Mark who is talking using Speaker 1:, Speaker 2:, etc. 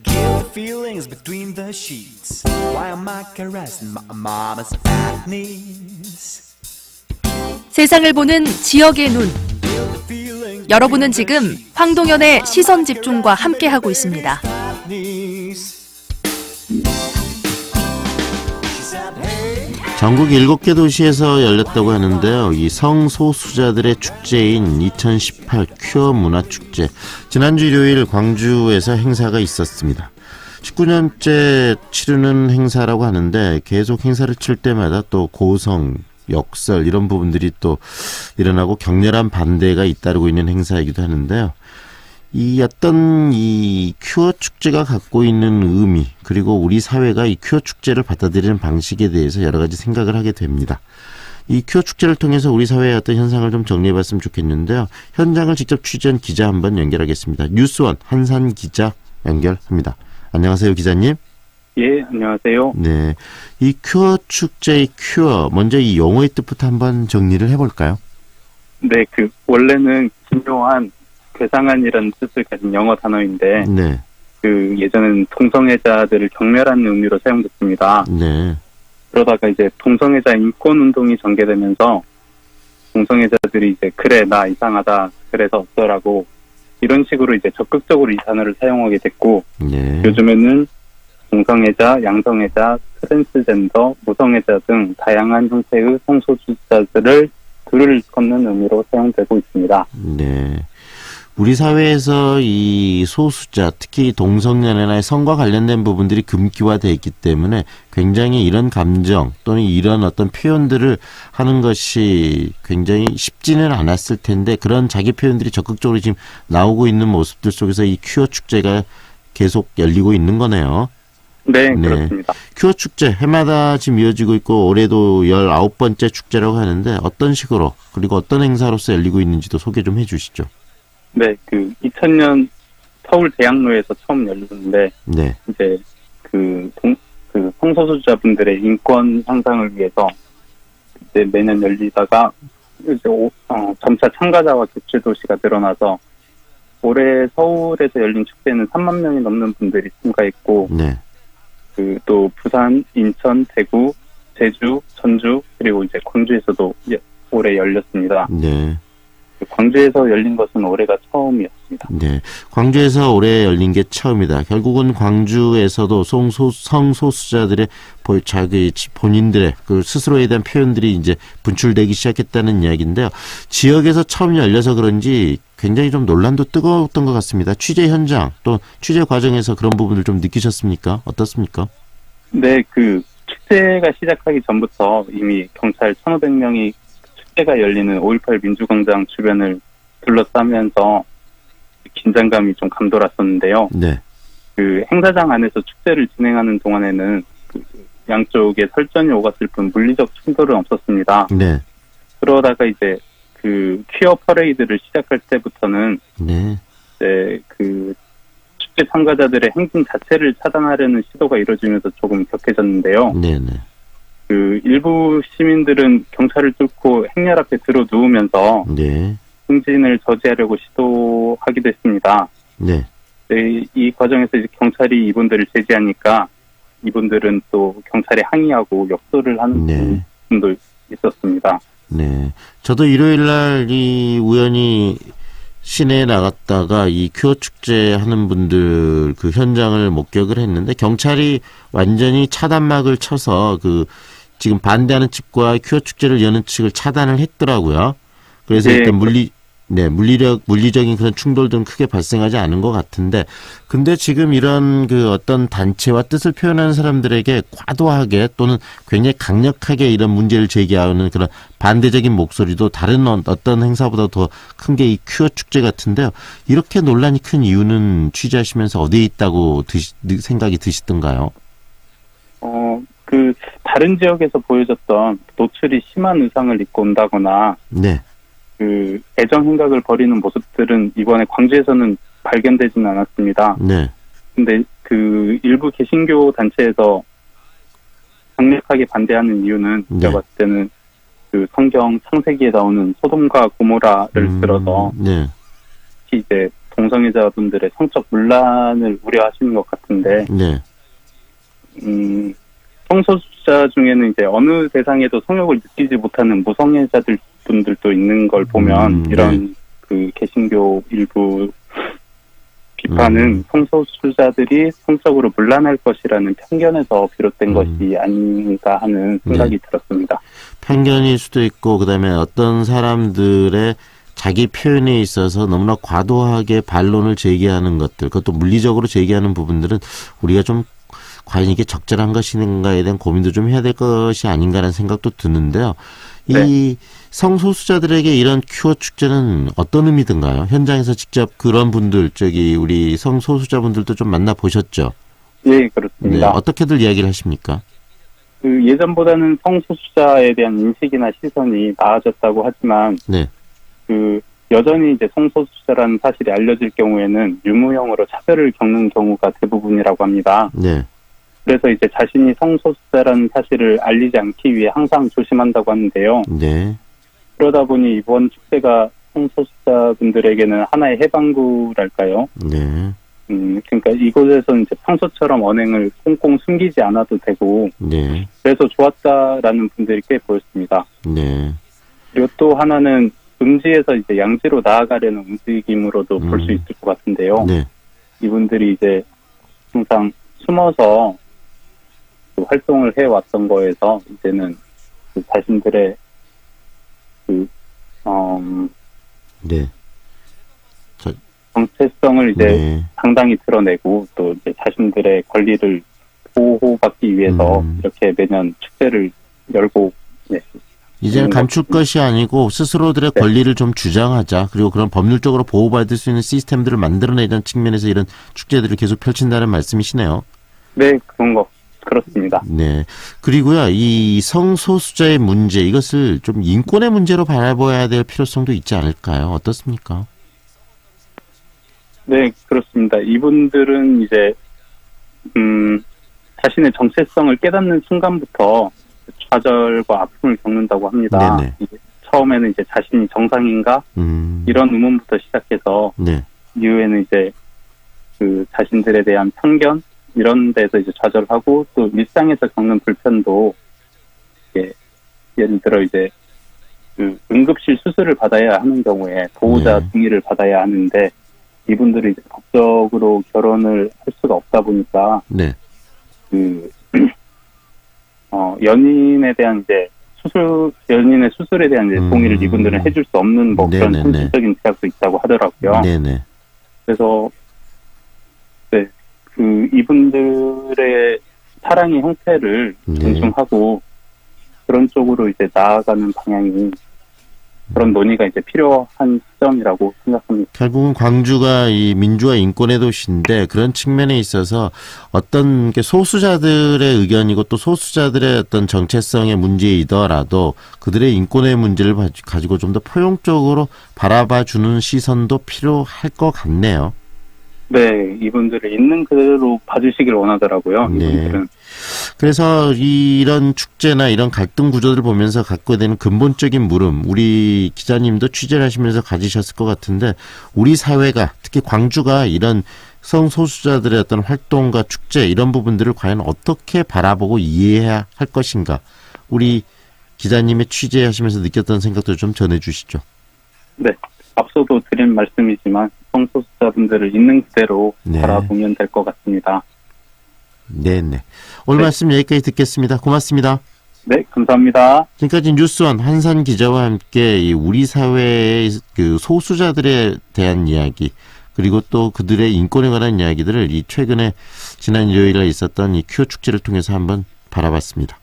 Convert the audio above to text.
Speaker 1: Guilty feelings between the sheets. Why am I caressing my mama's fat knees?
Speaker 2: 세상을 보는 지역의 눈. 여러분은 지금 황동현의 시선 집중과 함께하고 있습니다.
Speaker 3: 전국 7개 도시에서 열렸다고 하는데요. 이 성소수자들의 축제인 2018 큐어 문화축제. 지난주 일요일 광주에서 행사가 있었습니다. 19년째 치르는 행사라고 하는데 계속 행사를 칠 때마다 또 고성, 역설 이런 부분들이 또 일어나고 격렬한 반대가 잇따르고 있는 행사이기도 하는데요. 이 큐어 축제가 갖고 있는 의미, 그리고 우리 사회가 이 큐어 축제를 받아들이는 방식에 대해서 여러 가지 생각을 하게 됩니다. 이 큐어 축제를 통해서 우리 사회의 어떤 현상을 좀 정리해봤으면 좋겠는데요. 현장을 직접 취재한 기자 한번 연결하겠습니다. 뉴스원 한산 기자 연결합니다. 안녕하세요, 기자님.
Speaker 4: 예, 안녕하세요.
Speaker 3: 네, 이 큐어 축제의 큐어, 먼저 이 용어의 뜻부터 한번 정리를 해볼까요?
Speaker 4: 네, 원래는 기묘한, 괴상한이라는 뜻을 가진 영어 단어인데,
Speaker 3: 네.
Speaker 4: 예전에는 동성애자들을 경멸하는 의미로 사용됐습니다.
Speaker 3: 네.
Speaker 4: 그러다가 이제 동성애자 인권 운동이 전개되면서 동성애자들이 이제 그래, 나 이상하다, 그래서 어쩌라고 이런 식으로 이제 적극적으로 이 단어를 사용하게 됐고,
Speaker 3: 네.
Speaker 4: 요즘에는 동성애자, 양성애자, 트랜스젠더, 무성애자 등 다양한 형태의 성소수자들을 둘을 걷는 의미로 사용되고 있습니다.
Speaker 3: 네. 우리 사회에서 이 소수자, 특히 동성연애나 성과 관련된 부분들이 금기화되어 있기 때문에 굉장히 이런 감정 또는 이런 어떤 표현들을 하는 것이 굉장히 쉽지는 않았을 텐데, 그런 자기 표현들이 적극적으로 지금 나오고 있는 모습들 속에서 이 큐어 축제가 계속 열리고 있는 거네요.
Speaker 4: 네, 그렇습니다.
Speaker 3: 큐어 축제 해마다 지금 이어지고 있고 올해도 19번째 축제라고 하는데 어떤 식으로 그리고 어떤 행사로서 열리고 있는지도 소개 좀 해주시죠.
Speaker 4: 네, 2000년 서울 대학로에서 처음 열렸는데,
Speaker 3: 네.
Speaker 4: 이제 성소수자분들의 인권 향상을 위해서 이제 매년 열리다가 이제 점차 참가자와 개최 도시가 늘어나서 올해 서울에서 열린 축제는 3만 명이 넘는 분들이 참가했고,
Speaker 3: 네.
Speaker 4: 또 부산, 인천, 대구, 제주, 전주, 그리고 이제 광주에서도 올해 열렸습니다.
Speaker 3: 네.
Speaker 4: 광주에서 열린 것은 올해가 처음이었습니다.
Speaker 3: 네. 광주에서 올해 열린 게 처음이다. 결국은 광주에서도 성소수자들의 자기 본인들의 스스로에 대한 표현들이 이제 분출되기 시작했다는 이야기인데요. 지역에서 처음 열려서 그런지 굉장히 좀 논란도 뜨거웠던 것 같습니다. 취재 현장 또 취재 과정에서 그런 부분을 좀 느끼셨습니까? 어떻습니까?
Speaker 4: 네, 축제가 시작하기 전부터 이미 경찰 1,500명이 축제가 열리는 5.18 민주광장 주변을 둘러싸면서 긴장감이 좀 감돌았었는데요.
Speaker 3: 네.
Speaker 4: 행사장 안에서 축제를 진행하는 동안에는 양쪽에 설전이 오갔을 뿐 물리적 충돌은 없었습니다.
Speaker 3: 네.
Speaker 4: 그러다가 이제 퀴어 퍼레이드를 시작할 때부터는
Speaker 3: 네.
Speaker 4: 이제 축제 참가자들의 행진 자체를 차단하려는 시도가 이루어지면서 조금 격해졌는데요.
Speaker 3: 네네.
Speaker 4: 일부 시민들은 경찰을 뚫고 행렬 앞에 들어 누우면서
Speaker 3: 네.
Speaker 4: 행진을 저지하려고 시도하기도 했습니다.
Speaker 3: 네.
Speaker 4: 이 과정에서 이제 경찰이 이분들을 제지하니까 이분들은 또 경찰에 항의하고 역소를 하는
Speaker 3: 네.
Speaker 4: 분도 있었습니다.
Speaker 3: 네. 저도 일요일 날 우연히 시내에 나갔다가 이 큐어 축제 하는 분들 현장을 목격을 했는데, 경찰이 완전히 차단막을 쳐서 지금 반대하는 측과 큐어 축제를 여는 측을 차단을 했더라고요. 그래서
Speaker 4: 네.
Speaker 3: 일단 물리적인 그런 충돌들은 크게 발생하지 않은 것 같은데, 근데 지금 이런 어떤 단체와 뜻을 표현하는 사람들에게 과도하게 또는 굉장히 강력하게 이런 문제를 제기하는 그런 반대적인 목소리도 다른 어떤 행사보다 더 큰 게 이 큐어 축제 같은데요. 이렇게 논란이 큰 이유는 취재하시면서 어디에 있다고 생각이 드시던가요?
Speaker 4: 다른 지역에서 보여줬던 노출이 심한 의상을 입고 온다거나,
Speaker 3: 네.
Speaker 4: 애정 행각을 벌이는 모습들은 이번에 광주에서는 발견되지는 않았습니다.
Speaker 3: 네.
Speaker 4: 근데 일부 개신교 단체에서 강력하게 반대하는 이유는
Speaker 3: 네.
Speaker 4: 제가 봤을 때는 성경 창세기에 나오는 소돔과 고모라를 들어서
Speaker 3: 네.
Speaker 4: 특히 이제 동성애자분들의 성적 문란을 우려하시는 것 같은데,
Speaker 3: 네.
Speaker 4: 성소수자 중에는 이제 어느 대상에도 성욕을 느끼지 못하는 무성애자들 분들도 있는 걸 보면 이런 그 개신교 일부 비판은 성소수자들이 성적으로 문란할 것이라는 편견에서 비롯된 것이 아닌가 하는 생각이 들었습니다.
Speaker 3: 편견일 수도 있고 그다음에 어떤 사람들의 자기 표현에 있어서 너무나 과도하게 반론을 제기하는 것들, 그것도 물리적으로 제기하는 부분들은 우리가 좀 과연 이게 적절한 것인가에 대한 고민도 좀 해야 될 것이 아닌가라는 생각도 드는데요. 이 성소수자들에게 이런 큐어 축제는 어떤 의미든가요? 현장에서 직접 그런 분들, 우리 성소수자분들도 좀 만나보셨죠?
Speaker 4: 예, 그렇습니다.
Speaker 3: 네, 어떻게들 이야기를 하십니까?
Speaker 4: 그 예전보다는 성소수자에 대한 인식이나 시선이 나아졌다고 하지만,
Speaker 3: 네.
Speaker 4: 그 여전히 이제 성소수자라는 사실이 알려질 경우에는 유무형으로 차별을 겪는 경우가 대부분이라고 합니다.
Speaker 3: 네.
Speaker 4: 그래서 이제 자신이 성소수자라는 사실을 알리지 않기 위해 항상 조심한다고 하는데요.
Speaker 3: 네.
Speaker 4: 그러다 보니 이번 축제가 성소수자분들에게는 하나의 해방구랄까요?
Speaker 3: 네.
Speaker 4: 그러니까 이곳에서 이제 평소처럼 언행을 꽁꽁 숨기지 않아도 되고,
Speaker 3: 네.
Speaker 4: 그래서 좋았다라는 분들이 꽤 보였습니다.
Speaker 3: 네.
Speaker 4: 그리고 또 하나는 음지에서 이제 양지로 나아가려는 움직임으로도 볼 수 있을 것 같은데요.
Speaker 3: 네.
Speaker 4: 이분들이 이제 항상 숨어서 그 활동을 해왔던 거에서 이제는 그 자신들의
Speaker 3: 네.
Speaker 4: 정체성을 이제
Speaker 3: 네.
Speaker 4: 상당히 드러내고 또 이제 자신들의 권리를 보호받기 위해서 이렇게 매년 축제를 열고, 네.
Speaker 3: 이제는 감출 것이 아니고 스스로들의 권리를 좀 주장하자, 그리고 그런 법률적으로 보호받을 수 있는 시스템들을 만들어내자는 측면에서 이런 축제들을 계속 펼친다는 말씀이시네요.
Speaker 4: 네, 그렇습니다.
Speaker 3: 네. 그리고요, 이 성소수자의 문제, 이것을 좀 인권의 문제로 바라봐야 될 필요성도 있지 않을까요? 어떻습니까?
Speaker 4: 네, 그렇습니다. 이분들은 이제 자신의 정체성을 깨닫는 순간부터 좌절과 아픔을 겪는다고 합니다.
Speaker 3: 네네.
Speaker 4: 처음에는 이제 자신이 정상인가 이런 의문부터 시작해서,
Speaker 3: 네.
Speaker 4: 이후에는 이제 그 자신들에 대한 편견 이런 데서 이제 좌절하고, 또 일상에서 겪는 불편도, 예를 들어 이제 그 응급실 수술을 받아야 하는 경우에 보호자 동의를 받아야 하는데, 이분들이 이제 법적으로 결혼을 할 수가 없다 보니까,
Speaker 3: 네.
Speaker 4: 연인에 대한 이제 연인의 수술에 대한 이제 동의를 이분들은 해줄 수 없는 뭐 그런 현실적인 제약도 있다고 하더라고요.
Speaker 3: 네네.
Speaker 4: 그래서, 네, 그 이분들의 사랑의 형태를 존중하고 그런 쪽으로 이제 나아가는 방향이, 그런 논의가 이제 필요한 시점이라고 생각합니다.
Speaker 3: 결국은 광주가 이 민주화 인권의 도시인데, 그런 측면에 있어서 어떤 게 소수자들의 의견이고 또 소수자들의 어떤 정체성의 문제이더라도 그들의 인권의 문제를 가지고 좀 더 포용적으로 바라봐주는 시선도 필요할 것 같네요.
Speaker 4: 네, 이분들을 있는 그대로 봐주시길 원하더라고요.
Speaker 3: 네.
Speaker 4: 이분들은.
Speaker 3: 그래서 이런 축제나 이런 갈등 구조를 보면서 갖고 되는 근본적인 물음, 우리 기자님도 취재를 하시면서 가지셨을 것 같은데, 우리 사회가, 특히 광주가 이런 성소수자들의 어떤 활동과 축제 이런 부분들을 과연 어떻게 바라보고 이해해야 할 것인가, 우리 기자님의 취재하시면서 느꼈던 생각도 좀 전해주시죠.
Speaker 4: 네, 앞서도 드린 말씀이지만 성소수자분들을 있는 그대로 바라보면 될 것 같습니다.
Speaker 3: 네네. 오늘 말씀 여기까지 듣겠습니다. 고맙습니다.
Speaker 4: 네, 감사합니다.
Speaker 3: 지금까지 뉴스원 한산 기자와 함께 이 우리 사회의 그 소수자들에 대한 이야기, 그리고 또 그들의 인권에 관한 이야기들을 이 최근에 지난 일요일에 있었던 이 큐어 축제를 통해서 한번 바라봤습니다.